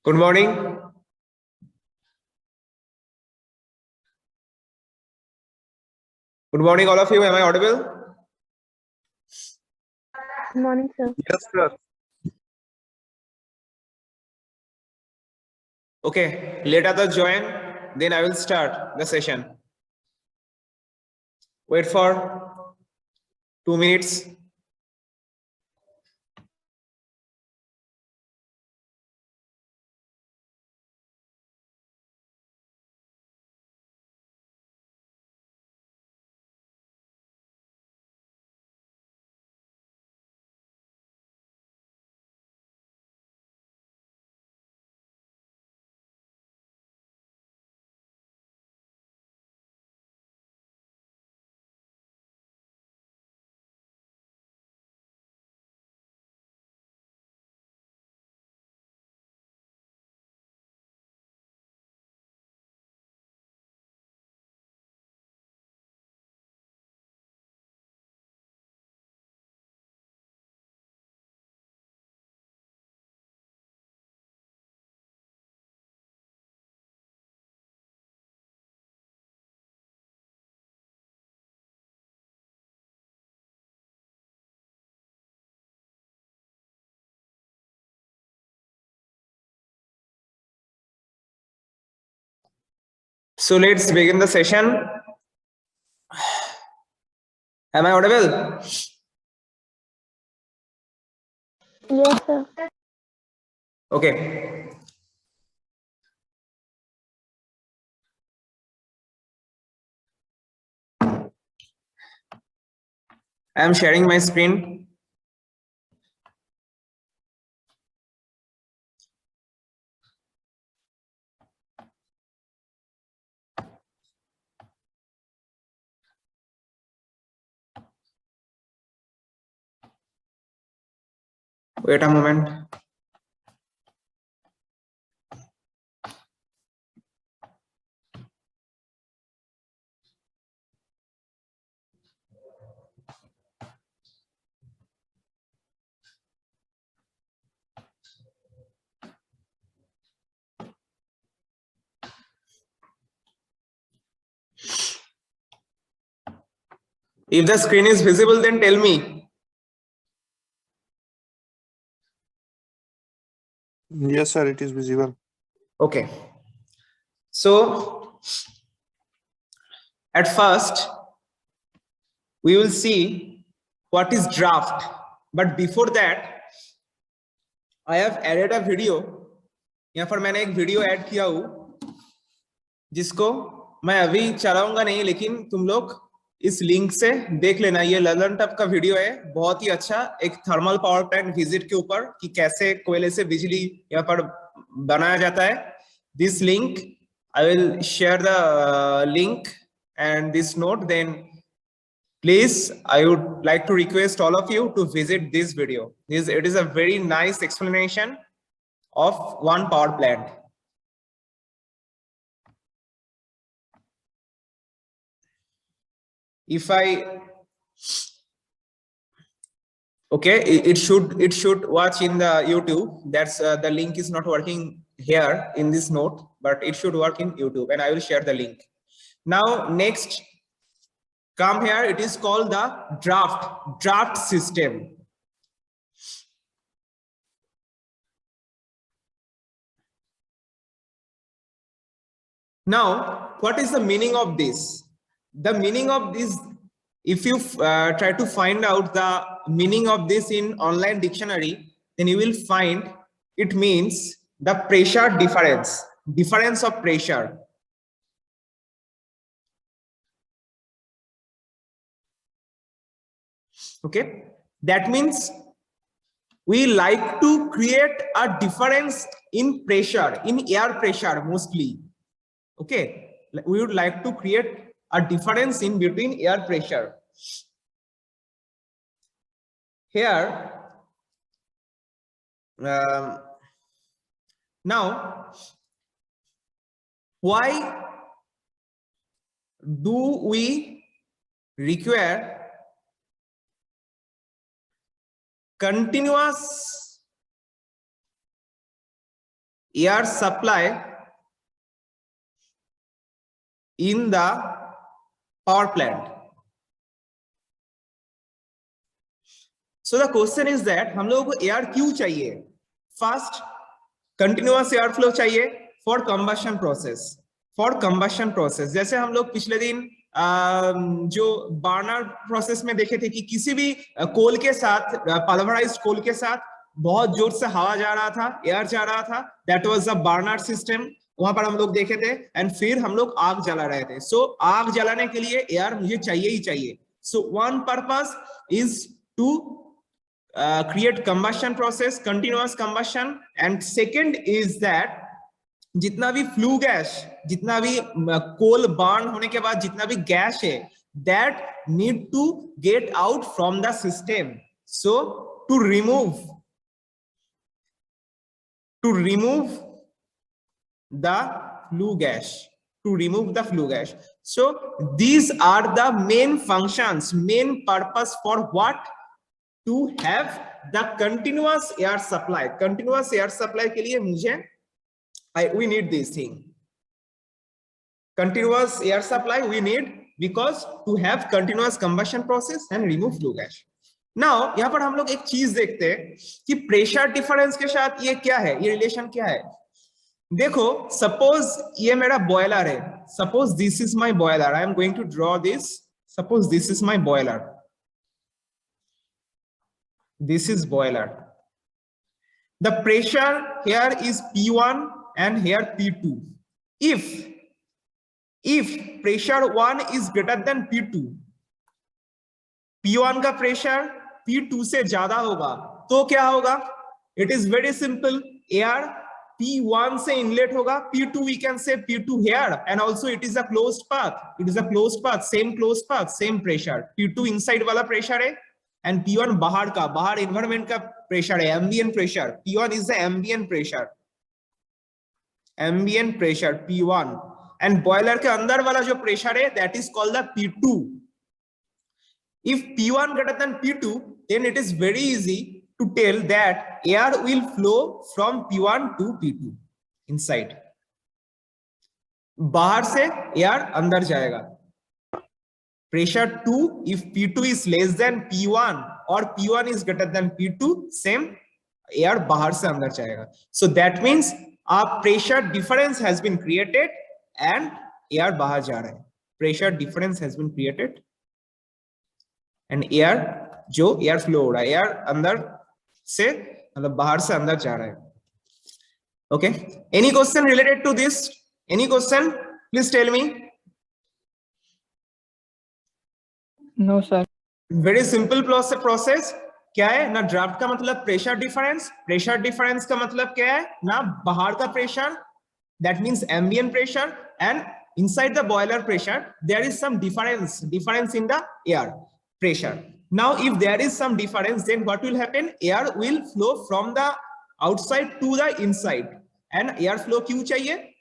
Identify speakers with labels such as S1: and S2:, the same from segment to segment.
S1: Good morning. Good morning, all of you. Am I audible?
S2: Good morning, sir.
S1: Yes, sir. Okay, let others join. Then I will start the session. Wait for 2 minutes. So let's begin the session. Am I audible?
S2: Yes, sir.
S1: Okay. I am sharing my screen. Wait a moment. If the screen is visible, then tell me.
S3: Yes, sir, it is visible.
S1: Okay. So at first, we will see what is draft. But before that, I have added a video. यहाँ पर मैंने एक video add किया हूँ जिसको मैं अभी चलाऊंगा नहीं, लेकिन तुम लोग इस लिंक से देख लेना। ये ललन टॉप का वीडियो है, बहुत ही अच्छा, एक थर्मल पावर प्लांट विजिट के ऊपर कि कैसे कोयले से बिजली यहाँ पर बनाया जाता है। This link I will share the link and this note, then please, I would like to request all of you to visit this video. It is a very nice explanation of one power plant. If I okay, it should watch in the YouTube. That's the link is not working here in this note, but it should work in YouTube, and I will share the link. Now next, come here. It is called the draft system. Now, what is the meaning of this? The meaning of this, if you try to find out the meaning of this in online dictionary, then you will find it means the pressure difference of pressure. Okay, that means we like to create a difference in pressure, in air pressure mostly. Okay, we would like to create a difference in between air pressure. Here, now, why do we require continuous air supply in the power plant. So the question is that हम लोगों को air क्यों चाहिए? First, continuous air flow चाहिए for combustion process. For combustion process जैसे हम लोग पिछले दिन जो बर्नर प्रोसेस में देखे थे कि किसी भी कोल के साथ, पल्वराइज्ड कोल के साथ बहुत जोर से हवा जा रहा था, एयर जा रहा था, that was the burner system. वहां पर हम लोग देखे थे एंड फिर हम लोग आग जला रहे थे. सो आग जलाने के लिए एयर मुझे चाहिए ही चाहिए. So one purpose is to create combustion process, continuous combustion, and second is that जितना भी फ्लू गैस, जितना भी कोल बर्न होने के बाद जितना भी गैस है, that need to get out from the system. So to remove the flue gas, to remove the flue gas. So these are the main functions, main purpose for what? To have the continuous air supply. Continuous air supply के लिए मुझे we need this thing. Continuous air supply we need because to have continuous combustion process and remove flue gas. Now यहाँ पर हम लोग एक चीज देखते हैं कि प्रेशर डिफरेंस के साथ ये क्या है, ये रिलेशन क्या है. देखो, सपोज ये मेरा बॉयलर है. Suppose this is my boiler. I am going to draw this. Suppose this is my boiler. This is boiler. The pressure here is P1 and here P2. If pressure 1 is greater than P2, P1 का pressure P2 से ज्यादा होगा, तो क्या होगा? It is very simple. Air P1 से inlet होगा, P2 we can say P2 here, and also it is a closed path. It is a closed path, same closed path, same pressure. P2 inside वाला pressure है. And P1 बाहर का, बाहर environment का pressure है, ambient pressure. P1 is the ambient pressure. Ambient pressure P1. And boiler के अंदर वाला जो pressure है, that is called the P2. If P1 greater than P2, then it is very easy to tell that air will flow from P1 to P2 inside. बाहर से air अंदर जाएगा. Pressure 2, if P2 is less than P1 or P1 is greater than P2, same air बाहर से अंदर जाएगा. So that means a pressure difference has been created and air बाहर जा रहा है. Pressure difference has been created and air जो air flow हो रहा है, air अंदर से मतलब बाहर से अंदर जा रहा है. Okay. Any question related to this? Any question? Please tell me.
S4: No sir.
S1: Very simple process. क्या है ना, ड्राफ्ट का मतलब प्रेशर डिफरेंस. प्रेशर डिफरेंस का मतलब क्या है ना, बाहर का pressure, that means ambient pressure, and inside the boiler pressure there is some difference in the air pressure. Now if there is some difference, then what will happen? Air will flow from the outside to the inside. And air flow क्यों चाहिए?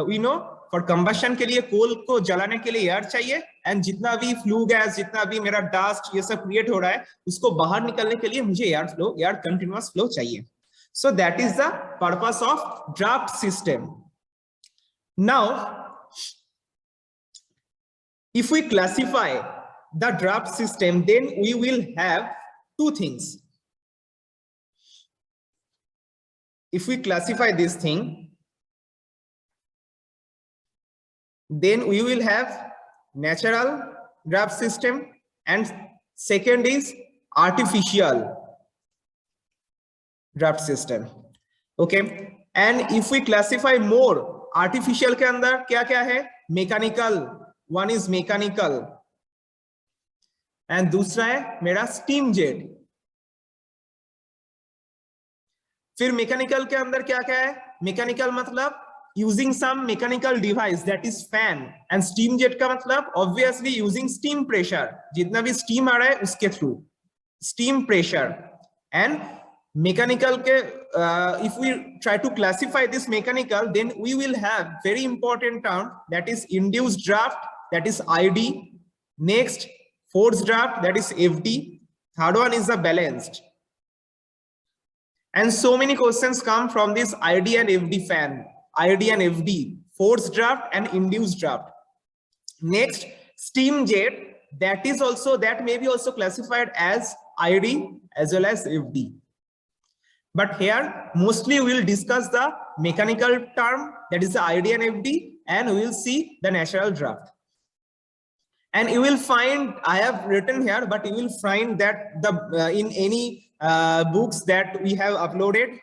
S1: We know for combustion के लिए, कोल को जलाने के लिए air चाहिए, and जितना भी फ्लू गैस, जितना भी मेरा डस्ट ये सब क्रिएट हो रहा है, उसको बाहर निकलने के लिए मुझे air flow, air continuous flow चाहिए. So that is the purpose of draught system. Now if we classify the draft system, then we will have two things. If we classify this thing, then we will have natural draft system, and second is artificial draft system. Okay, and if we classify more, artificial के अंदर क्या क्या है? Mechanical. One is mechanical and दूसरा है मेरा steam jet. फिर mechanical के अंदर क्या क्या है? मैकेनिकल मतलब using some mechanical device, that is fan, and steam jet का मतलब obviously using steam pressure, जितना भी steam आ रहा है उसके through steam pressure. And mechanical के if we try to classify this mechanical, then we will have very important term, that is induced draft, that is ID. Next, forced draft, that is FD. Third one is the balanced. And so many questions come from this ID and FD fan, ID and FD, forced draft and induced draft. Next, steam jet, that may be also classified as ID as well as FD. But here mostly we will discuss the mechanical term, that is the ID and FD, and we will see the natural draft. And you will find, I have written here, but you will find that the in any books that we have uploaded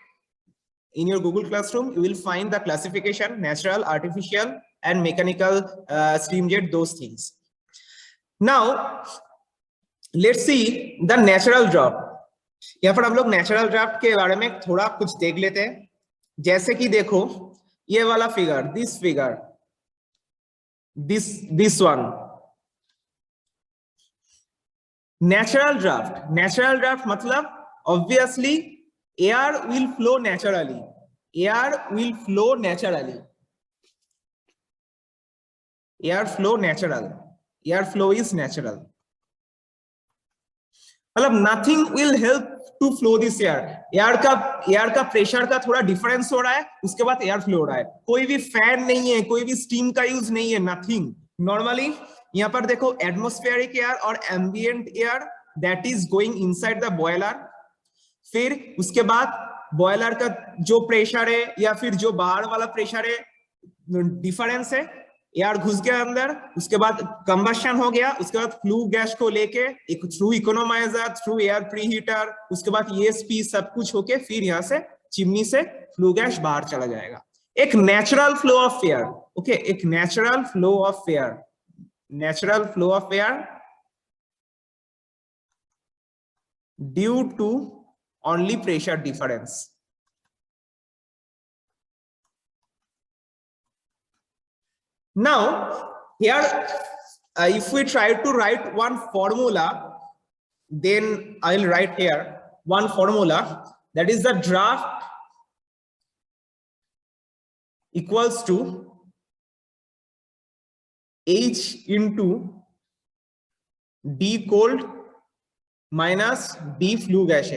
S1: in your Google Classroom, you will find the classification, natural, artificial, and mechanical steam jet, those things. Now, let's see the natural draft. यहाँ पर हम लोग natural draft के बारे में थोड़ा कुछ देख लेते हैं. जैसे कि देखो ये वाला figure, this figure, this one, natural draught मतलब obviously air will flow naturally, air flow is natural. मतलब nothing will help to flow this air का प्रेशर का थोड़ा डिफरेंस हो रहा है, उसके बाद एयर फ्लो हो रहा है. कोई भी फैन नहीं है, कोई भी स्टीम का यूज नहीं है, नथिंग. नॉर्मली यहाँ पर देखो एटमॉस्फेरिक एयर और ambient air that is going inside the boiler. फिर उसके बाद बॉयलर का जो प्रेशर है या फिर जो बाहर वाला प्रेशर है, डिफरेंस है. एयर घुस गया अंदर, उसके बाद कंबशन हो गया, उसके बाद फ्लू गैस को लेके एक through economiser, through air preheater, उसके बाद ESP सब कुछ होके फिर यहाँ से चिमनी से फ्लू गैस बाहर चला जाएगा. एक natural flow of air. Okay, एक natural flow of air due to only pressure difference. Now here if we try to write one formula, then I'll write here one formula, that is the draft equals to H into D cold minus D flue gas.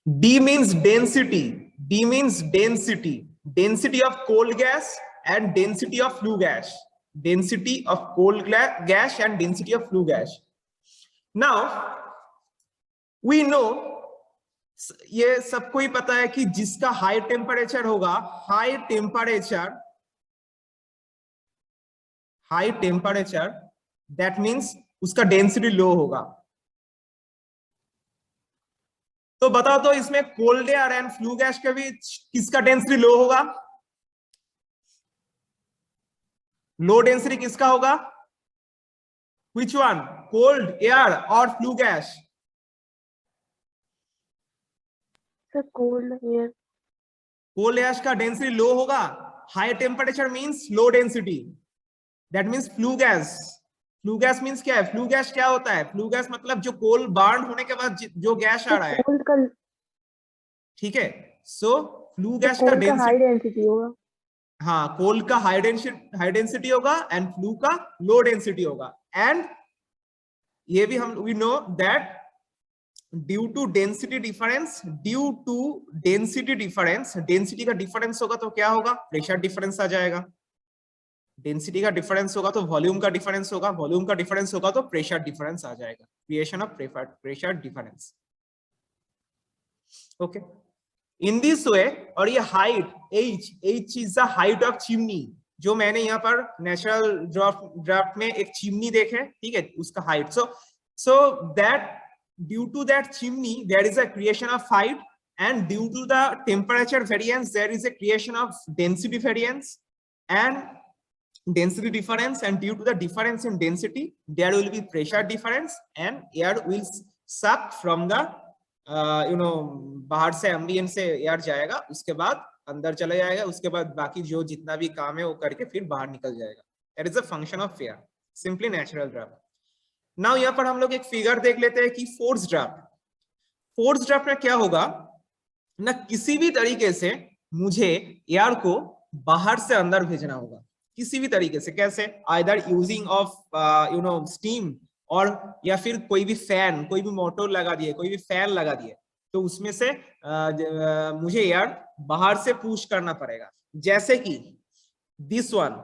S1: D means density, density of cold gas and density of flue gas, density of cold gas and density of flue gas. Now we know, ये सबको ही पता है कि जिसका high temperature होगा, high temperature that means उसका density लो होगा. तो बताओ तो इसमें cold air and flue gas के भी किसका डेंसिटी लो होगा? लो डेंसिटी किसका होगा? Which one? कोल्ड एयर और flue gas?
S2: Sir cold air.
S1: Cold air का डेंसिटी लो होगा. High temperature means low density, that means flue gas. Flue gas means क्या है? फ्लू गैस क्या होता है? फ्लू गैस मतलब जो कोल बर्न होने के बाद जो गैस आ रहा है, ठीक है. सो फ्लू गैस का
S2: डेंसिटी होगा.
S1: हाँ, कोल का हाई डेंसिटी होगा एंड फ्लू का लो डेंसिटी होगा. एंड ये भी हम we know that due to density difference, density का डिफरेंस होगा तो क्या होगा? प्रेशर डिफरेंस आ जाएगा. डेंसिटी का डिफरेंस होगा तो वॉल्यूम का डिफरेंस होगा, वॉल्यूम का डिफरेंस होगा तो प्रेशर डिफरेंस आ जाएगा. Creation of pressure difference. Okay, in this way. और ये height H is the height of chimney. जो मैंने यहाँ पर नेचुरल ड्राफ्ट में एक चिमनी देखे, ठीक है, उसका height. So that due to that chimney there is a creation of height, and due to the temperature variance there is a creation of density variance and density difference, and due to the difference in density there will be pressure difference and air will suck from the बाहर से ambient से air जाएगा, उसके बाद अंदर चला जाएगा, उसके बाद बाकी जो जितना भी काम है वो करके फिर बाहर निकल जाएगा. That is a function of air, simply natural draft. Now यहाँ पर हम लोग एक फिगर देख लेते हैं कि फोर्स ड्राफ्ट में क्या होगा ना, किसी भी तरीके से मुझे एयर को बाहर से अंदर भेजना होगा, किसी भी तरीके से. कैसे? आइदर यूजिंग ऑफ स्टीम और या फिर कोई भी फैन, कोई भी मोटर लगा दिए, कोई भी फैन लगा दिए, तो उसमें से मुझे एयर बाहर से पुश करना पड़ेगा, जैसे कि this one.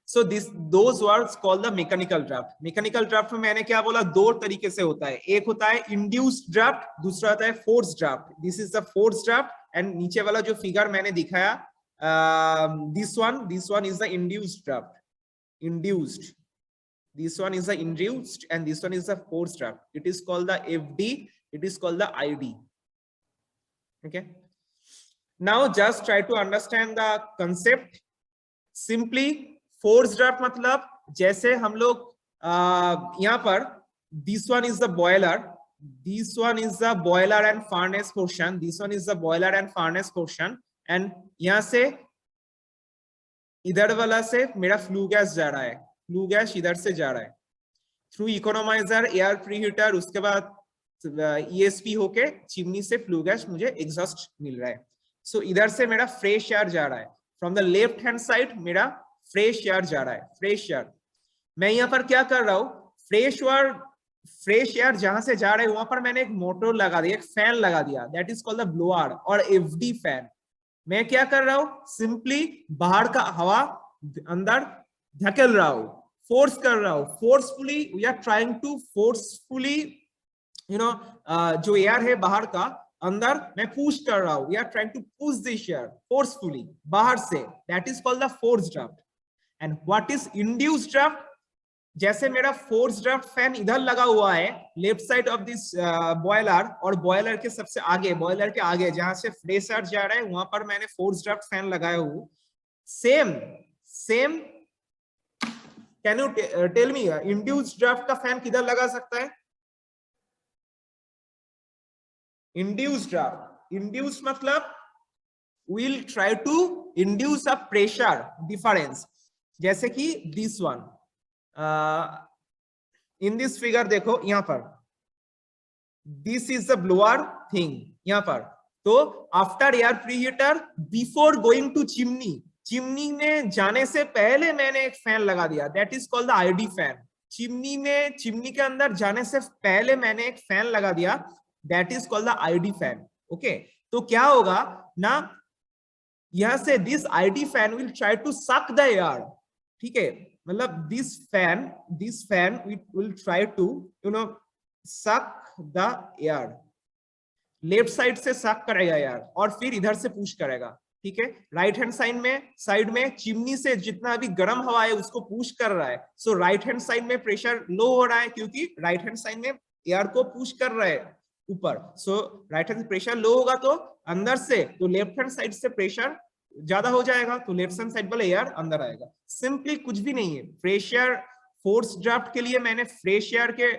S1: So those words called the mechanical draft. Mechanical draft में मैंने क्या बोला, दो तरीके से होता है, एक होता है इंड्यूस्ड ड्राफ्ट, दूसरा होता है force draft. This is the force draft and नीचे वाला जो फिगर मैंने दिखाया this one is the induced draft, induced. This one is the induced and this one is the forced draft. It is called the FD, it is called the ID. Okay, now just try to understand the concept. Simply forced draft मतलब जैसे हम लोग यहाँ पर this one is the boiler, this one is the boiler and furnace portion, this one is the boiler and furnace portion, and यहाँ से इधर वाला से मेरा फ्लू गैस जा रहा है, फ्लू गैस इधर से जा रहा है थ्रू इकोनोमाइजर, एयर प्रीहीटर, उसके बाद ESP होके चिमनी से फ्लू गैस मुझे एग्जॉस्ट मिल रहा है। सो इधर से मेरा फ्रेश एयर जा रहा है, from the left hand side मेरा फ्रेश एयर जा रहा है, फ्रेश एयर। मैं यहाँ पर क्या कर रहा हूँ, फ्रेश एयर जहां से जा रहा है वहां पर मैंने एक मोटर लगा दिया, एक फैन लगा दिया, that is called the blower और FD फैन। मैं क्या कर रहा हूँ, सिंपली बाहर का हवा अंदर धकेल रहा हूं, फोर्स कर रहा हूं, forcefully we are trying to forcefully जो एयर है बाहर का अंदर मैं पुश कर रहा हूं, we are trying to push this air forcefully बाहर से, that is called the force draft. And what is induced draft, जैसे मेरा फोर्स ड्राफ्ट फैन इधर लगा हुआ है left side of this boiler, और बॉयलर के सबसे आगे, बॉयलर के आगे जहां से फ्रेश एयर जा रहा है वहां पर मैंने फोर्स ड्राफ्ट फैन लगाया हूं। Same can you tell me induced draft का फैन किधर लगा सकता है? इंड्यूस्ड ड्राफ्ट, इंड्यूस मतलब will try to induce a pressure difference, जैसे कि this one in this figure देखो यहाँ पर, this is the blower thing यहाँ पर। तो after air preheater before going to chimney, chimney में जाने से पहले मैंने एक फैन लगा दिया, that is called the ID fan. Chimney के अंदर जाने से पहले मैंने एक फैन लगा दिया, that is called the ID fan. Okay, तो क्या होगा ना, यहां से this ID fan will try to suck the air, ठीक है, मतलब this fan will try to suck the air, left side से सक करेगा एयर और फिर इधर से पुश करेगा, ठीक है। राइट हैंड साइड में चिमनी से जितना भी गर्म हवा है उसको पुश कर रहा है, सो राइट हैंड साइड में प्रेशर लो हो रहा है क्योंकि राइट हैंड साइड में एयर को पुश कर रहा है ऊपर, सो राइट हैंड प्रेशर लो होगा तो अंदर से, तो लेफ्ट हैंड साइड से प्रेशर ज्यादा हो जाएगा तो लेफ्ट हैंड साइड वाला एयर अंदर आएगा। सिंपली कुछ भी नहीं है, फ्रेश एयर फोर्स ड्राफ्ट के लिए मैंने फ्रेश एयर के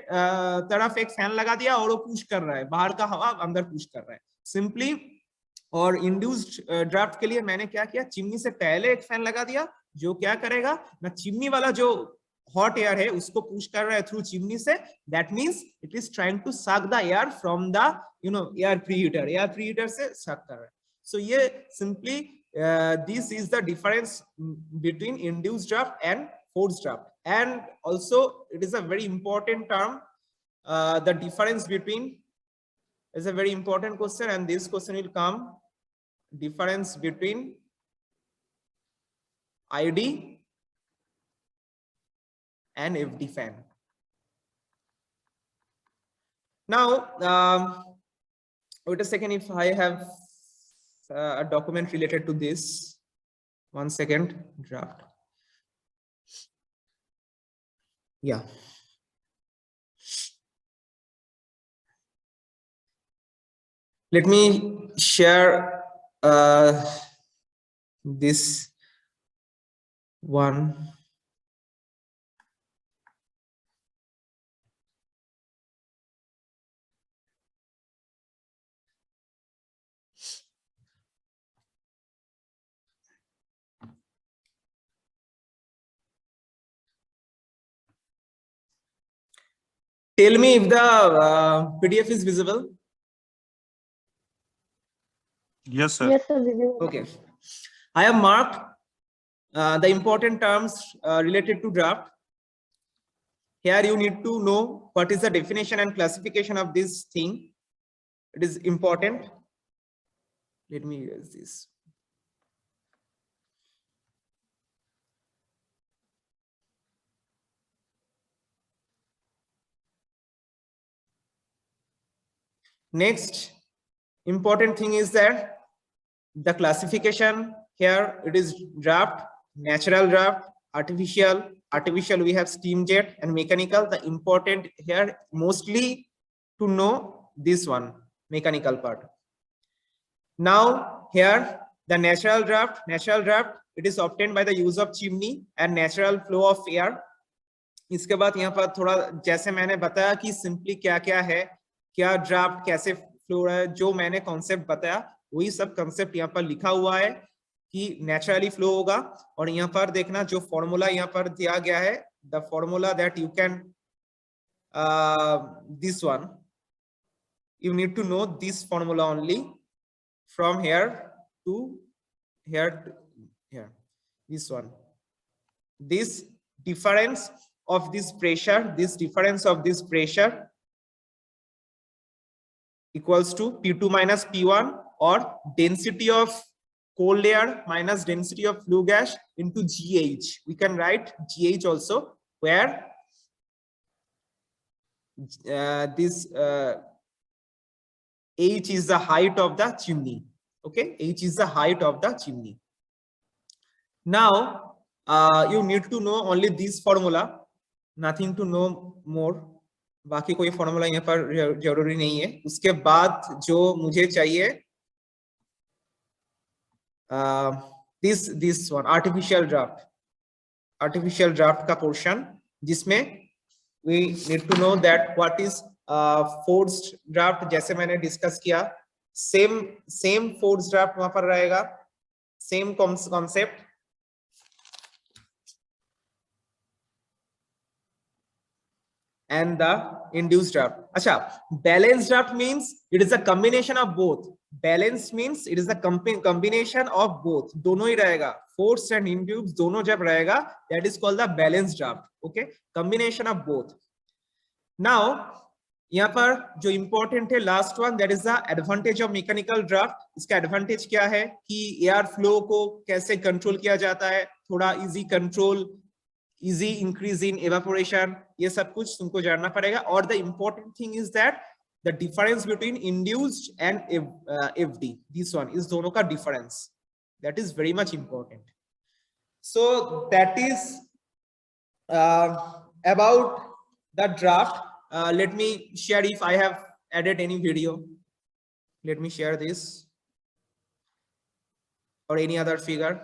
S1: तरफ एक फैन लगा दिया और वो पुश कर रहा है, बाहर का हवा अंदर पुश कर रहा है सिंपली। और इंड्यूस्ड ड्राफ्ट के लिए मैंने क्या किया, चिमनी से पहले एक फैन लगा दिया जो क्या करेगा ना, चिमनी वाला जो हॉट एयर है उसको पुश कर रहा है थ्रू चिमनी से, that means it is trying to suck the air from the air preheater से सक कर रहा है। सो ये simply this is the difference between induced draft and forced draft, and also it is a very important term, the difference between is a very important question, and this question will come, difference between ID and FD fan. Now wait a second, if I have a document related to this, 1 second, draft, yeah, let me share this one. Tell me if the PDF is visible.
S3: Yes, sir.
S2: Yes, sir. Visible.
S1: Okay, I have marked the important terms related to draft. Here you need to know what is the definition and classification of this thing. It is important. Let me erase this. Next important thing is that the classification here, it is draft, natural draft, artificial we have steam jet, and mechanical. The important here mostly to know this one, mechanical part. Now here the natural draft, it is obtained by the use of chimney and natural flow of air. इसके बाद यहाँ पर थोड़ा जैसे मैंने बताया कि simply क्या क्या है, क्या ड्राफ्ट कैसे फ्लो है, जो मैंने कॉन्सेप्ट बताया वही सब कॉन्सेप्ट यहाँ पर लिखा हुआ है कि नेचुरली फ्लो होगा। और यहाँ पर देखना जो फॉर्मूला यहाँ पर दिया गया है, the formula that you can this one, you need to know this formula only from here to here to here, this one. This difference of this pressure, equals to P2 minus P1, or density of cold air minus density of flue gas into GH. We can write GH also, where this H is the height of the chimney. Okay, H is the height of the chimney. Now you need to know only this formula, nothing to know more. बाकी कोई formula यहाँ पर जरूरी नहीं है। उसके बाद जो मुझे चाहिए this one, artificial draft का पोर्शन, जिसमें we need to know that what is forced draft. जैसे मैंने डिस्कस किया, सेम forced draft वहां पर रहेगा, same concept. And the induced draft. Acha, balanced draft means it is a combination of both. Balance means it is a combination of both. दोनों ही रहेगा, forced and induced दोनों जब रहेगा, that is called the balanced draft. Okay, combination of both. Now यहाँ पर जो important है last one, that is the advantage of mechanical draft. इसका advantage क्या है कि air flow को कैसे control किया जाता है, थोड़ा easy control, easy increase in evaporation, ये सब कुछ तुमको जानना पड़ेगा। और the important thing is that the difference between induced and FD, this one is दोनों का difference, that is very much important. So that is about the draft. Let me share if I have added any video. Let me share this or any other figure.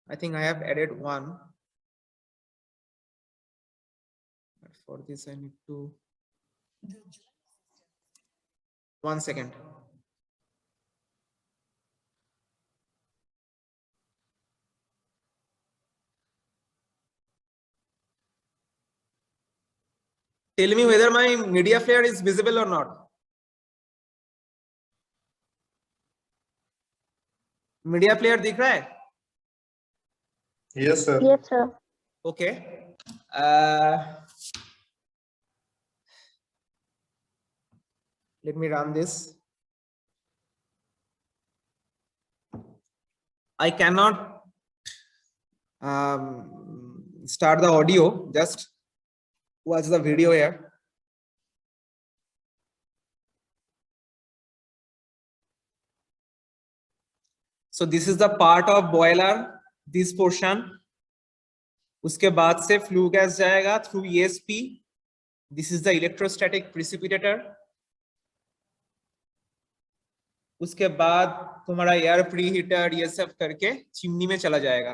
S1: I think I have added one, but for this I need to, 1 second. Tell me whether my media player is visible or not. Media player दिख रहा है?
S3: Yes, sir.
S2: Yes, sir.
S1: Okay. Let me run this. I cannot start the audio, just watch the video here. So this is the part of boiler, this portion. उसके बाद से flue gas जाएगा through ESP. This is the electrostatic precipitator. उसके बाद तुम्हारा air preheater ये सब करके चिमनी में चला जाएगा।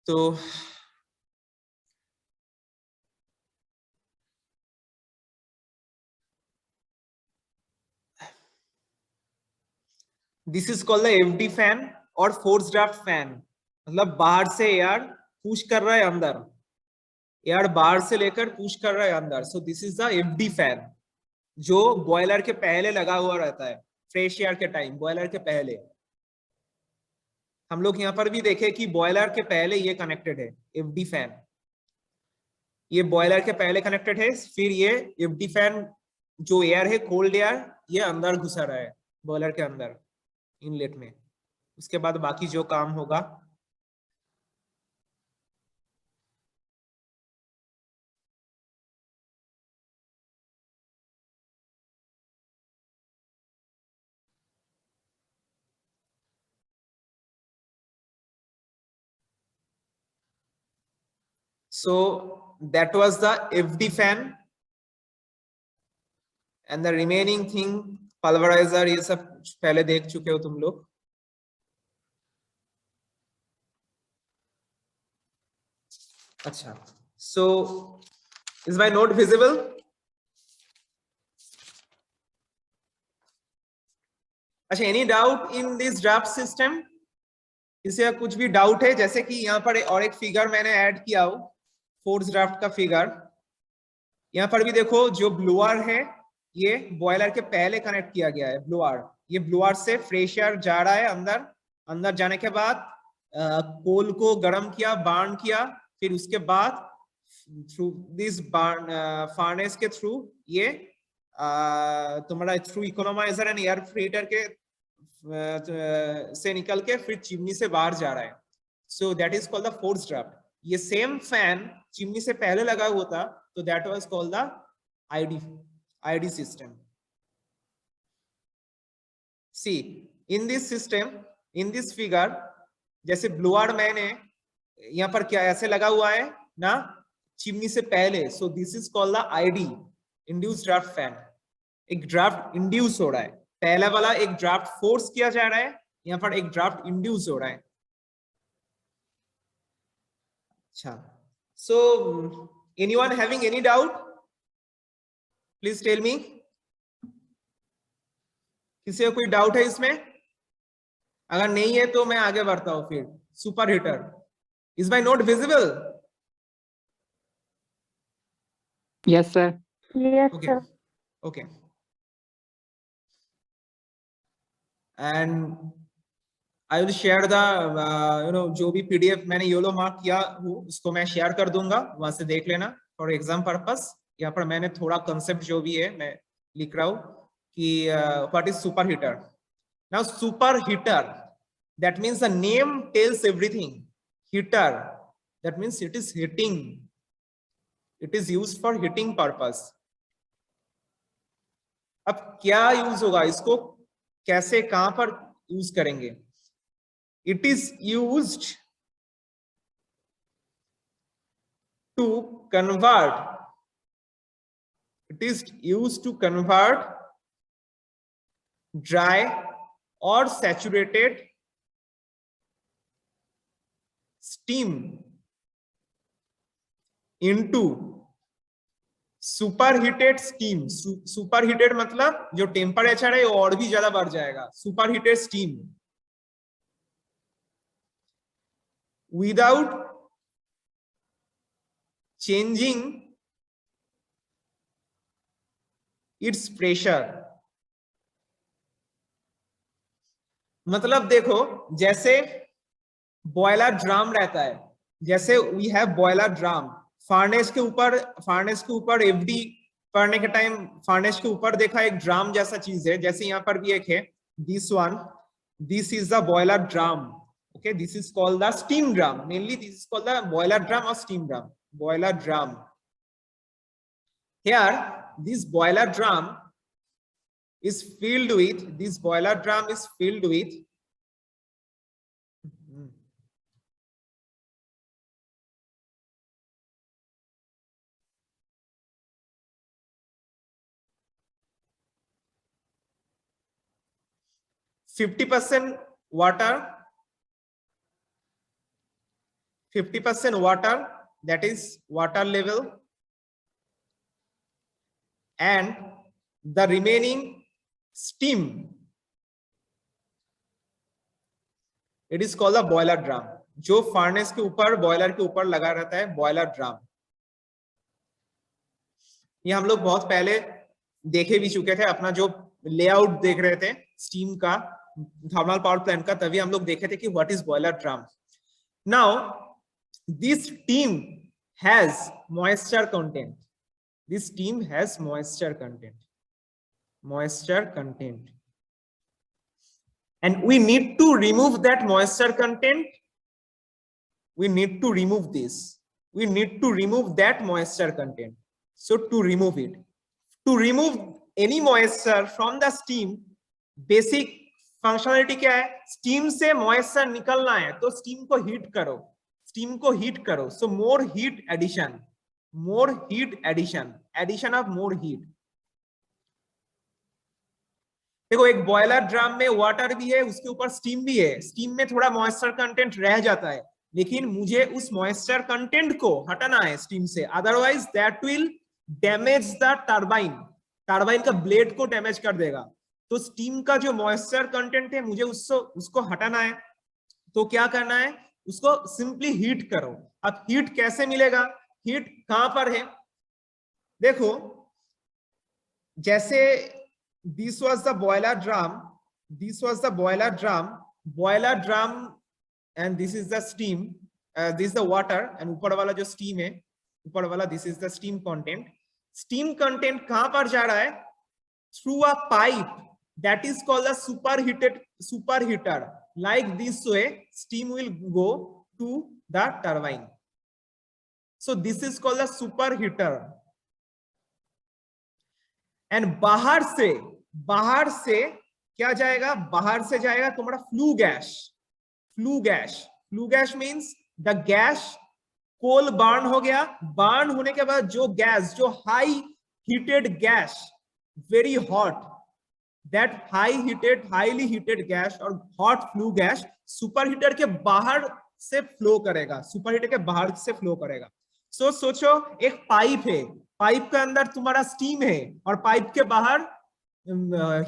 S1: तो this is called the FD fan और फोर्स ड्राफ्ट फैन, मतलब बाहर से एयर पुश कर रहा है अंदर, एयर बाहर से लेकर पुश कर रहा है अंदर, so this is the FD fan, जो बॉयलर के पहले लगा हुआ रहता है, फ्रेश एयर के टाइम, बॉयलर के पहले। हम लोग यहाँ पर भी देखे कि बॉयलर के पहले ये कनेक्टेड है, एफडी फैन, ये बॉयलर के पहले कनेक्टेड है, फिर ये एफडी फैन जो एयर है, कोल्ड एयर, ये अंदर घुसा रहा है बॉयलर के अंदर इनलेट में। उसके बाद बाकी जो काम होगा so that was the FD fan and the remaining thing pulverizer, ये सब पहले देख चुके हो तुम लोग। अच्छा, so is my note visible? अच्छा, any doubt in this draft system? इससे कुछ भी डाउट है? जैसे कि यहाँ पर और एक फिगर मैंने ऐड किया हो, फोर्स ड्राफ्ट का फिगर। यहाँ पर भी देखो, जो ब्लोअर है ये बॉयलर के पहले कनेक्ट किया गया है। ब्लोअर, ये ब्लोअर से फ्रेश एयर जा रहा है अंदर, अंदर जाने के बाद कोल को गर्म किया, बर्न किया, फिर उसके बाद थ्रू दिस बर्न फर्नेस के थ्रू ये तुम्हारा through economiser and air filter के से निकल के फिर चिमनी से बाहर जा रहा है। So that is called the force draft. ये सेम फैन चिमनी से पहले लगा हुआ था, तो that was called the ID system. See in this system, in this figure, जैसे ब्लोअर मैंने यहाँ पर क्या ऐसे लगा हुआ है ना, चिमनी से पहले, so this is called the ID, induce draft fan. एक ड्राफ्ट इंड्यूस हो रहा है, पहला वाला एक ड्राफ्ट फोर्स किया जा रहा है, यहाँ पर एक ड्राफ्ट इंड्यूस हो रहा है। अच्छा, so anyone having any doubt, please tell me. किसी को कोई डाउट है इसमें? अगर नहीं है तो मैं आगे बढ़ता हूं। फिर super heater, is my note visible?
S4: Yes, sir.
S2: Yes,
S1: Okay.
S2: sir.
S1: Okay. And I will share the जो भी PDF मैंने येलो मार्क किया वो उसको मैं शेयर कर दूंगा, वहां से देख लेना फॉर एग्जाम पर्पस। यहाँ पर मैंने थोड़ा कंसेप्ट जो भी है मैं लिख रहा हूँ कि what is super heater. Now super heater, that means the name tells everything. Heater, that means it is heating, it is used for heating purpose. अब क्या यूज होगा, इसको कैसे कहां पर यूज करेंगे? It is used to convert, it is used to convert dry or saturated steam into superheated steam. Superheated मतलब जो टेम्परेचर है वो और भी ज्यादा बढ़ जाएगा। Superheated steam without changing its pressure. मतलब देखो, जैसे बॉयलर ड्राम रहता है, जैसे we have boiler drum, furnace के ऊपर एफडी पढ़ने के टाइम फार्नेस के ऊपर देखा एक ड्राम जैसा चीज है, जैसे यहाँ पर भी एक है, this one, this is the boiler drum. Okay, this is called the steam drum, mainly this is called the boiler drum और steam drum, boiler drum. Here this boiler drum is filled with, this boiler drum is filled with %50 water, 50% water, that is water level, and the remaining steam, it is called a boiler drum। जो furnace के ऊपर, boiler के ऊपर लगा रहता है, boiler drum. ये हम लोग बहुत पहले देखे भी चुके थे, अपना जो लेआउट देख रहे थे स्टीम का, थर्मल पावर प्लांट का, तभी हम लोग देखे थे कि what is boiler drum. Now this steam has moisture content. This steam has moisture content. Moisture content. And we need to remove that moisture content. We need to remove this. We need to remove that moisture content. So to remove it, to remove any moisture from the steam, basic functionality क्या है? Steam से moisture निकलना है तो steam को heat करो. Steam को heat करो. So more heat addition. More heat addition of more heat. देखो एक बॉयलर ड्रम में वाटर भी है, उसके ऊपर स्टीम भी है. स्टीम में थोड़ा मॉइस्चर कंटेंट रह जाता है, लेकिन मुझे उस मॉइस्चर कंटेंट को हटाना है स्टीम से, otherwise that will damage the turbine. Turbine का ब्लेड को डैमेज कर देगा. तो स्टीम का जो मॉइस्चर कंटेंट है मुझे उसको हटाना है. तो क्या करना है? उसको सिंपली हीट करो. अब हीट कैसे मिलेगा? हीट कहां पर है? देखो, जैसे this was the boiler drum, this was the boiler drum and this is the steam, this is the water, and ऊपर वाला जो steam है, ऊपर वाला this is the steam content. Steam content कहां पर जा रहा है? Through a pipe that is called a superheater. Like this way steam will go to the turbine. So this is called a superheater. And बाहर से क्या जाएगा? बाहर से जाएगा तुम्हारा flue gas means the gas, coal burn हो गया, बर्न होने के बाद जो गैस, जो high heated gas, very hot, that highly heated gas और hot flue gas super heater के बाहर से फ्लो करेगा. सो सोचो एक पाइप है, पाइप के अंदर तुम्हारा स्टीम है और पाइप के बाहर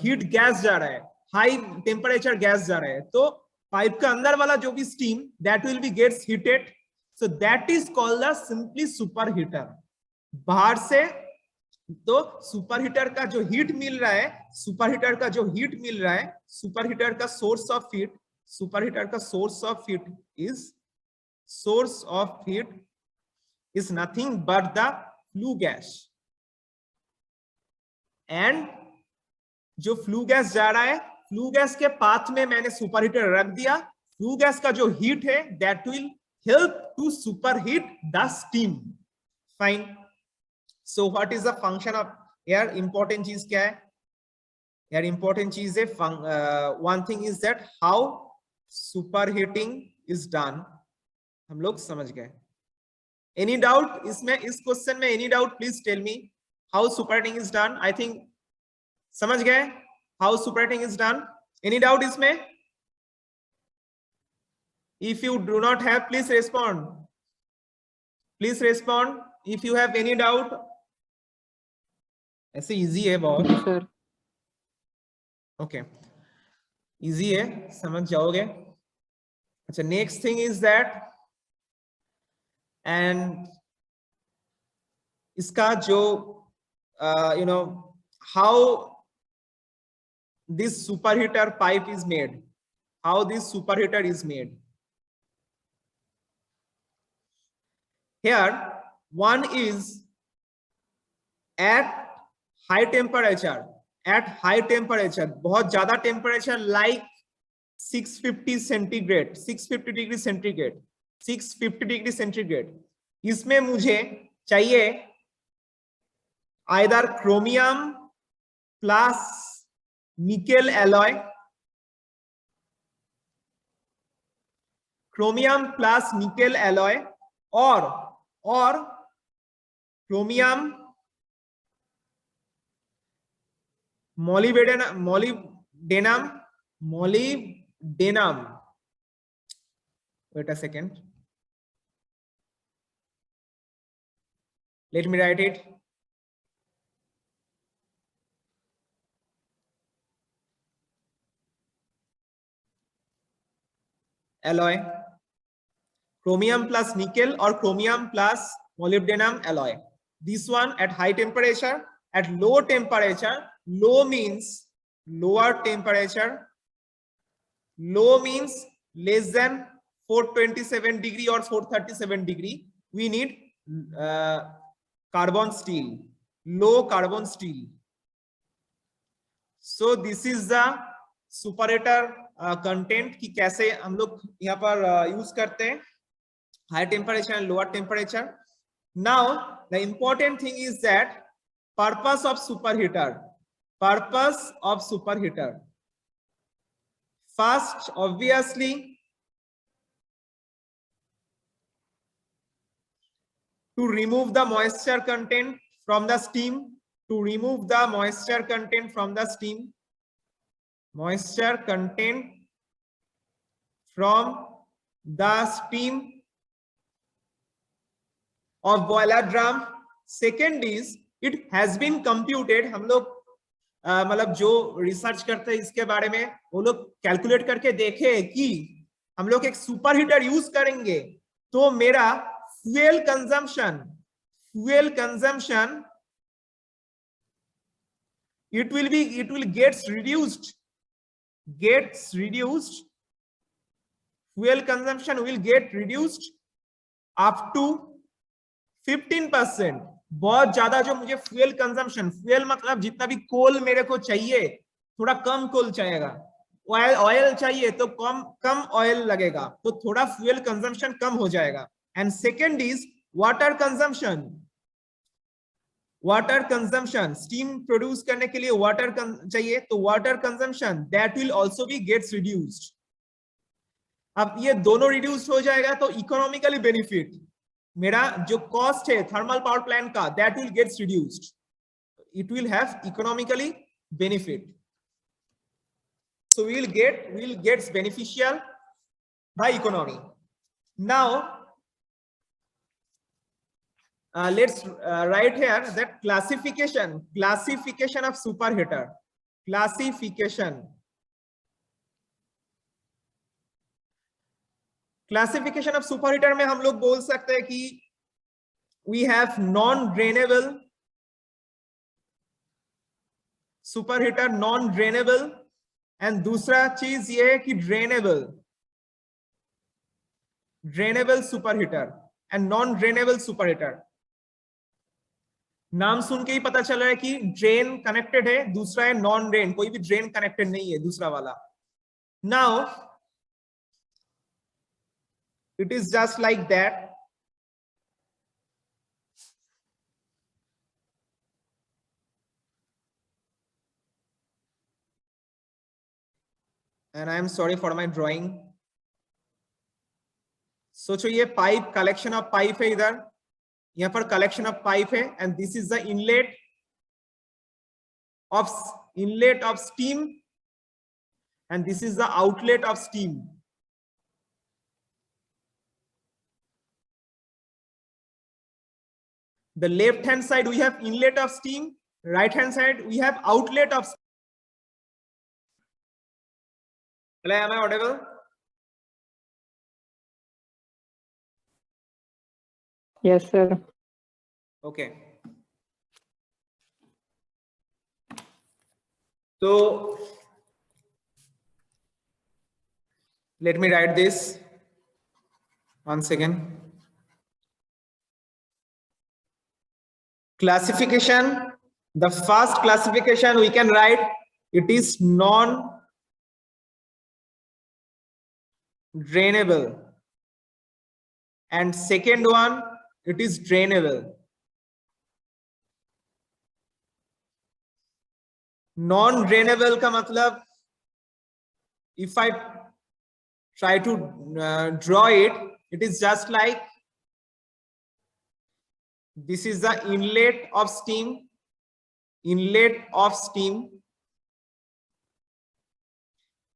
S1: हीट गैस जा रहा है, हाई टेम्परेचर गैस जा रहा है. तो पाइप के अंदर वाला जो भी steam, that will be gets heated. So that is called the simply super heater. बाहर से तो सुपर हीटर का जो हीट मिल रहा है, सुपर हीटर का source of heat is nothing but the flue gas. And जो फ्लू गैस जा रहा है, फ्लू गैस के पाथ में मैंने सुपर हीटर रख दिया. फ्लू गैस का जो हीट है that will help to superheat the steam. Fine. So what is the function of here? Important चीज क्या है? Here important चीज है, one thing is that how superheating is done. हम लोग समझ गए. Any doubt इसमें, इस क्वेश्चन में? Any doubt? Please tell me how superheating is done. I think समझ गए how superheating is done. Any doubt इसमें? If you do not have, please respond. Please respond if you have any doubt. ऐसे easy है बहुत.
S4: sir.
S1: Okay, easy है, समझ जाओगे. अच्छा, next thing is that, and इसका जो you know how this superheater pipe is made, how this superheater is made. Here one is at high temperature, बहुत ज्यादा temperature, like 650 centigrade, 650 degree centigrade, 650 degree centigrade. इसमें मुझे चाहिए either chromium plus nickel alloy, chromium plus nickel alloy, और chromium molybdenum. Wait a second, let me write it. Alloy, chromium plus nickel or chromium plus molybdenum alloy. this one at high temperature, at low temperature, low means lower temperature, low means less than 427 degree or 437 degree, we need carbon steel, low carbon steel. So this is the superheater content कि कैसे हम लोग यहाँ पर use करते हैं, high temperature and lower temperature. Now the important thing is that purpose of superheater. Purpose of superheater, first obviously to remove the moisture content from the steam, to remove the moisture content from the steam, moisture content from the steam of boiler drum. Second is it has been computed. हम लोग मतलब जो research करते हैं इसके बारे में वो लोग कैलकुलेट करके देखे कि हम लोग एक सुपर हीटर यूज करेंगे तो मेरा fuel consumption it will gets reduced. Fuel consumption will get reduced up to 15%. बहुत ज्यादा जो मुझे फ्यूल कंजम्पशन, फ्यूल मतलब जितना भी कोल मेरे को चाहिए थोड़ा कम कोल चाहिएगा, ऑयल चाहिए तो कम ऑयल लगेगा, तो थोड़ा फ्यूल कंजम्पशन कम हो जाएगा. And second is water consumption. Water consumption, steam produce करने के लिए वाटर चाहिए तो water consumption that will also be gets reduced. अब ये दोनों रिड्यूस हो जाएगा तो इकोनॉमिकली बेनिफिट, मेरा जो कॉस्ट है थर्मल पावर प्लांट का that will gets reduced. It will have economically benefit. So we'll gets beneficial by economy. Now let's write here that classification of superheater. Classification of superheater में हम लोग बोल सकते हैं कि we have non-drainable superheater, non-drainable, and दूसरा चीज ये है कि ड्रेनेबल सुपरहीटर एंड नॉन ड्रेनेबल सुपरहीटर. नाम सुन के ही पता चल रहा है कि ड्रेन कनेक्टेड है, दूसरा है नॉन ड्रेन, कोई भी ड्रेन कनेक्टेड नहीं है दूसरा वाला. Now it is just like that. And I am sorry for my drawing. सोचो ये पाइप, कलेक्शन ऑफ पाइप है, इधर यहाँ पर कलेक्शन ऑफ पाइप है and this is the inlet of steam and this is the outlet of steam. The left hand side we have inlet of steam, right hand side we have outlet of steam. Hello, am I audible?
S4: Yes, sir.
S1: Okay. So let me write this. One second. Classification. The first classification we can write, it is non-drainable, and second one it is drainable. Non-drainable का मतलब, if I try to draw it, it is just like this is the inlet of steam,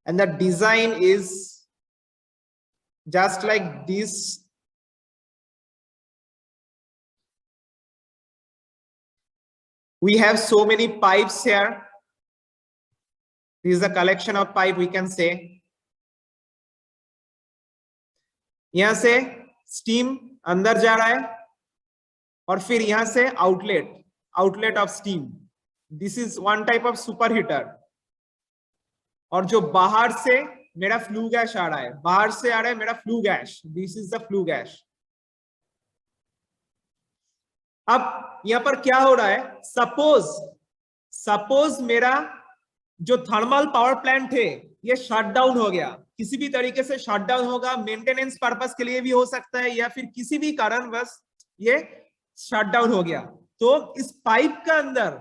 S1: and the design is just like this. We have so many pipes here. This is a collection of pipe, we can say. यहाँ से steam अंदर जा रहा है और फिर यहां से outlet of steam, this is one type of super heater. और जो बाहर से मेरा फ्लू गैस आ रहा है, बाहर से आ रहा है मेरा flue gas, this is the flue gas. अब यहां पर क्या हो रहा है, सपोज मेरा जो थर्मल पावर प्लांट है ये शट डाउन हो गया, किसी भी तरीके से शट डाउन होगा, मेंटेनेंस पर्पस के लिए भी हो सकता है या फिर किसी भी कारणवश ये शट डाउन हो गया। तो इस पाइप का अंदर,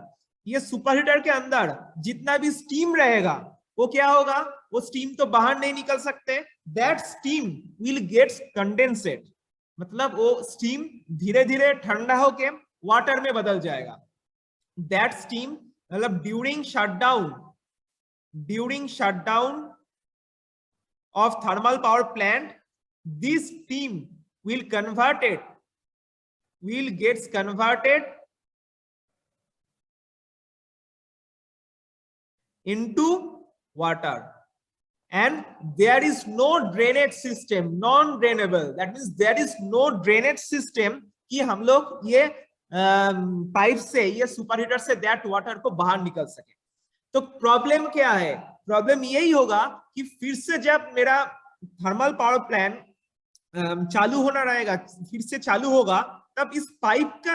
S1: ये सुपर हीटर के अंदर जितना भी स्टीम रहेगा वो क्या होगा, वो स्टीम तो बाहर नहीं निकल सकते, that steam will gets condensate, मतलब वो स्टीम धीरे धीरे ठंडा होके वाटर में बदल जाएगा। दैट स्टीम मतलब during shutdown of thermal power plant, this steam will gets converted into water, and there is no drainage system, non-drainable, that means there is no drainage system कि हम लोग ये पाइप से, ये super heater say that water को बाहर निकल सके। तो प्रॉब्लम क्या है, प्रॉब्लम यही होगा कि फिर से जब मेरा थर्मल पावर प्लांट चालू होना रहेगा, फिर से चालू होगा, तब इस पाइप के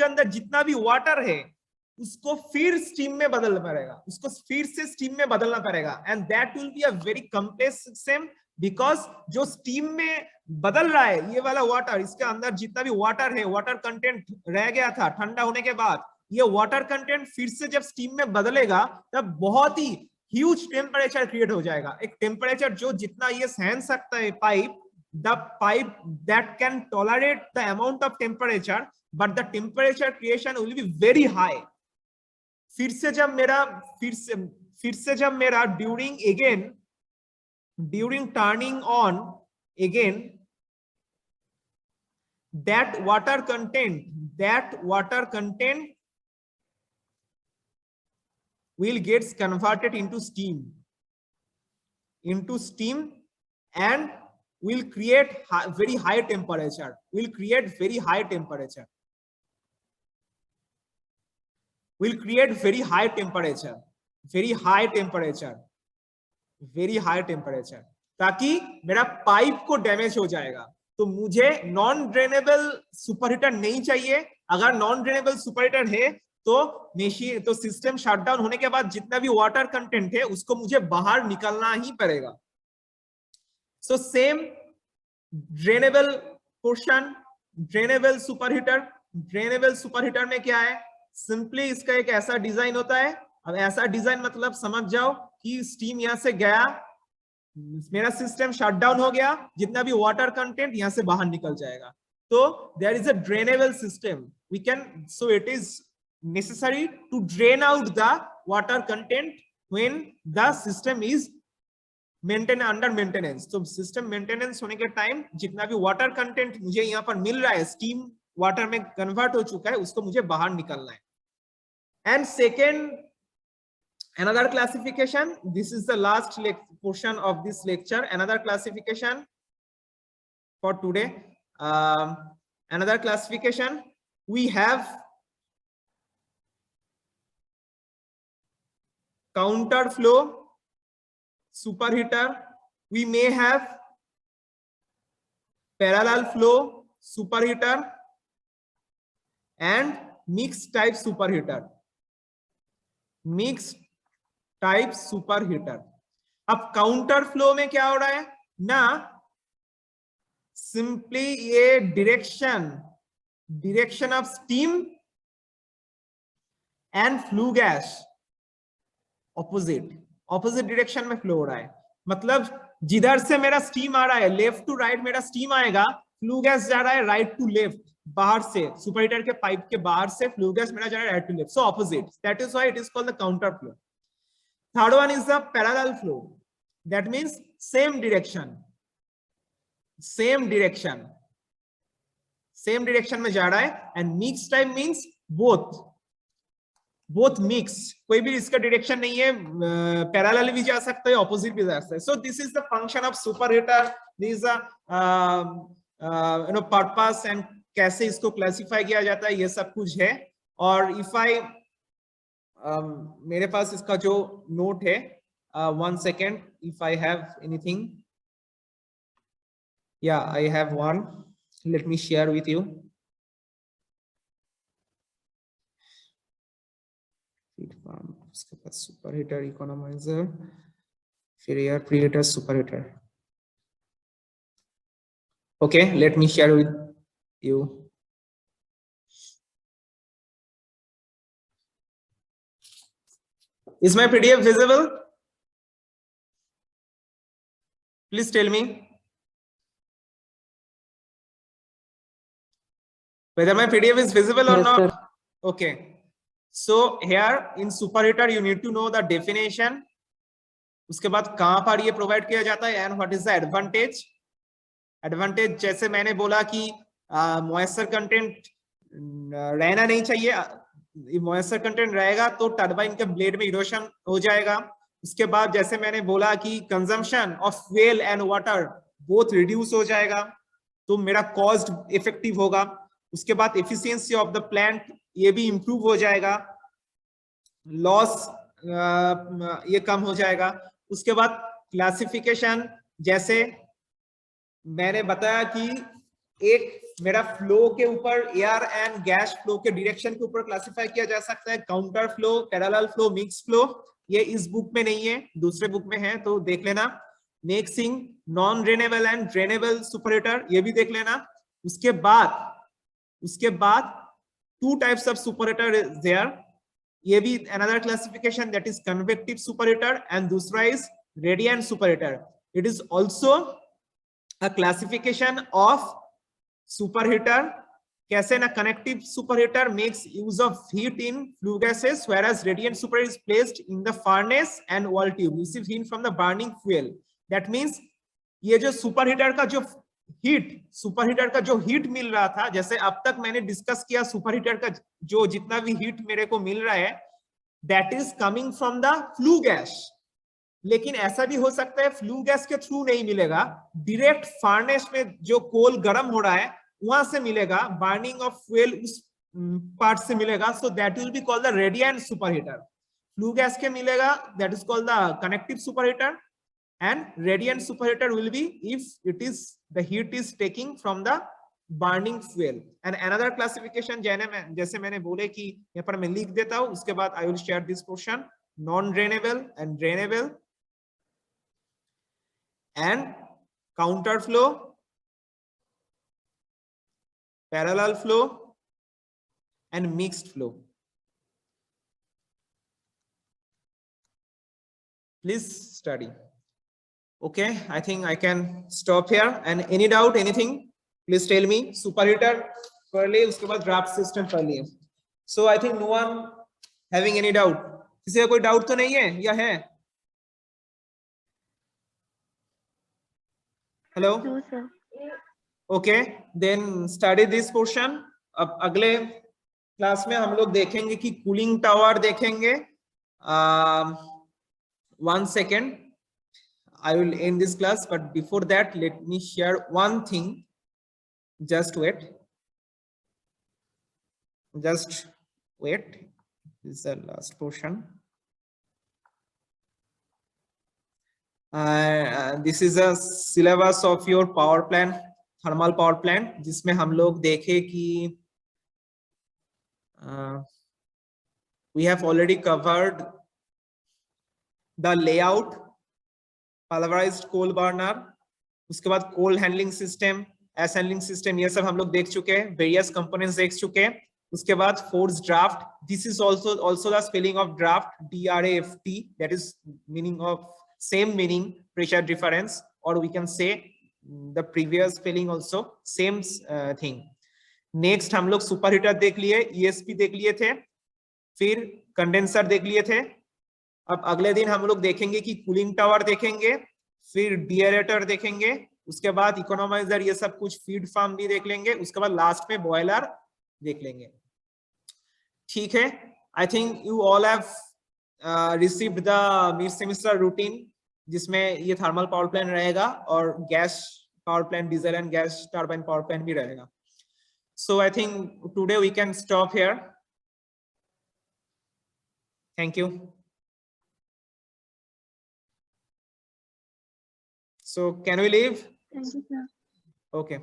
S1: अंदर जितना भी वाटर है उसको फिर स्टीम में बदलना पड़ेगा, उसको फिर से स्टीम में बदलना पड़ेगा, and that will be a very complex system, because जो स्टीम में बदल रहा है ये वाला वाटर, इसके अंदर जितना भी वाटर है, वाटर कंटेंट रह गया था ठंडा होने के बाद, ये वाटर कंटेंट फिर से जब स्टीम में बदलेगा तब बहुत ही ह्यूज टेम्परेचर क्रिएट हो जाएगा, एक टेम्परेचर जो जितना ये सहन सकता है pipe, the pipe that can tolerate the amount of temperature, but the temperature creation will be very high. फिर से जब मेरा during turning on again, that water content will gets converted into steam and will create very high temperature, ताकि मेरा pipe को damage हो जाएगा। तो मुझे नॉन ड्रेनेबल सुपर हीटर नहीं चाहिए। अगर नॉन ड्रेनेबल सुपर हीटर है तो सिस्टम शटडाउन होने के बाद जितना भी वाटर कंटेंट है उसको मुझे बाहर निकलना ही पड़ेगा। So same drainable portion, drainable super heater में क्या है, सिंपली इसका एक ऐसा डिजाइन होता है। अब ऐसा डिजाइन मतलब समझ जाओ कि स्टीम यहां से गया, मेरा सिस्टम शटडाउन हो गया, जितना भी वाटर कंटेंट यहां से बाहर निकल जाएगा। तो there is a drainable system, we can, so it is necessary to drain out the water content when the system is under maintenance. तो सिस्टम मेंटेनेंस होने के टाइम जितना भी वाटर कंटेंट मुझे यहाँ पर मिल रहा है, स्टीम वाटर में कन्वर्ट हो चुका है, उसको मुझे बाहर निकालना है। And second, another classification, this is the last portion of this lecture, another classification for today, another classification, we have counter flow superheater, we may have parallel flow superheater and mixed type superheater, अब counter flow में क्या हो रहा है ना, simply ये direction of steam and flue gas opposite direction में flow हो रहा है। मतलब जिधर से मेरा स्टीम आ रहा है, लेफ्ट टू राइट मेरा स्टीम आएगा, फ्लू गैस जा रहा है राइट टू लेफ्ट, बाहर से सुपर हीटर के पाइप के बाहर से फ्लू गैस मेरा जा रहा है right to left, so opposite, that is why it is called the counter flow. Third one is the parallel flow, that means same direction में जा रहा है। and mixed type means both mix, कोई भी इसका डायरेक्शन नहीं है, parallel भी जा सकता है, ऑपोजिट भी जा सकता है। so this is the function of superheater, this is a purpose and कैसे इसको क्लासिफाई किया जाता है, ये सब कुछ है। और इफ आई मेरे पास इसका जो नोट है, 1 second, if I have anything, yeah, I have one, let me share with you. Heat pump, उसके बाद सुपर हीटर, इकोनोमाइजर, फिर air preheater, super heater. Okay, let me share with you. Is my PDF visible? Please tell me whether my PDF is visible or
S4: Yes,
S1: not.
S4: sir.
S1: Okay. So here in superheater you need to know the definition. उसके बाद कहां पर ये provide किया जाता है and what is the advantage. Advantage जैसे मैंने बोला कि मॉइस्चर कंटेंट रहना नहीं चाहिए, मॉइस्चर कंटेंट रहेगा तो टरबाइन के ब्लेड में इरोशन हो जाएगा। उसके बाद जैसे मैंने बोला कि consumption of fuel and water both reduce हो जाएगा, तो मेरा कॉस्ट इफेक्टिव होगा। उसके बाद एफिशिएंसी ऑफ द प्लांट ये भी इंप्रूव हो जाएगा, लॉस ये कम हो जाएगा। उसके बाद क्लासिफिकेशन, जैसे मैंने बताया कि एक मेरा फ्लो के ऊपर एयर एंड गैस फ्लो के डायरेक्शन के ऊपर क्लासिफाई किया जा सकता है, counter flow, parallel flow, mix flow. ये इस बुक में नहीं है, दूसरे बुक में है, तो देख लेना। Next thing, non drainable and drainable superheater, ये भी देख लेना। उसके बाद two types of superheater is there, ये भी another classification, that is convective superheater and दूसरा is radiant superheater. It is also a classification of superheater. कैसे ना, connective superheater makes use of heat in flue gases, whereas radiant superheater is placed in the furnace and wall tube, receive heat from the burning fuel. That means ये जो superheater का जो heat मिल रहा था, जैसे अब तक मैंने डिस्कस किया सुपरहीटर का जो जितना भी हीट मेरे को मिल रहा है, that is coming from the flue gas. लेकिन ऐसा भी हो सकता है फ्लू गैस के थ्रू नहीं मिलेगा, डायरेक्ट फर्नेस में जो कोल गर्म हो रहा है वहां से मिलेगा, बर्निंग ऑफ फ्यूल उस पार्ट से मिलेगा, so that will be called the radiant superheater. Flue gas के मिलेगा, that is called the connective superheater, and radiant superheater will be if it is the heat is taking from the burning fuel. And another classification जैसे मैंने बोले कि यहाँ पर मैं लिख देता हूं, उसके बाद I will share this portion, non drainable and drainable and counter flow, parallel flow and mixed flow. Please study. Okay, I think I can stop here, and any doubt, anything, please tell me. Superheater कर लिए, उसके बाद draft system कर लिए। So I think no one having any doubt. किसी का कोई doubt तो नहीं है या है? Hello?
S2: No, sir.
S1: Okay, then study this portion. अब अगले क्लास में हम लोग देखेंगे कि कूलिंग टावर देखेंगे। 1 second, I will end this class, but before that let me share one thing. Just wait. This is the last portion. This is a syllabus of your power plant, thermal power plant, जिसमें हम लोग देखे कि we have already covered the layout, pulverized coal burner, उसके बाद coal handling system, ash handling system, ये सब हम लोग देख चुके हैं, various components देख चुके हैं। उसके बाद force draft, this is also the spelling of draft, DRAFT, that is meaning of same meaning, pressure difference, or we can say the previous spelling also same thing. Next हम लोग super heater देख लिए, ESP देख लिए थे, फिर condenser देख लिए थे। अब अगले दिन हम लोग देखेंगे कि कूलिंग टावर देखेंगे, फिर डीएरेटर देखेंगे, उसके बाद इकोनोमाइजर, ये सब कुछ फीड फार्म भी देख लेंगे, उसके बाद लास्ट में बॉयलर देख लेंगे। ठीक है, I think you all have received the mid semester routine, जिसमें ये थर्मल पावर प्लांट रहेगा और gas power plant, diesel and gas turbine power plant भी रहेगा। So I think today we can stop here. Thank you. So can we leave?
S2: Thank you, sir.
S1: Okay.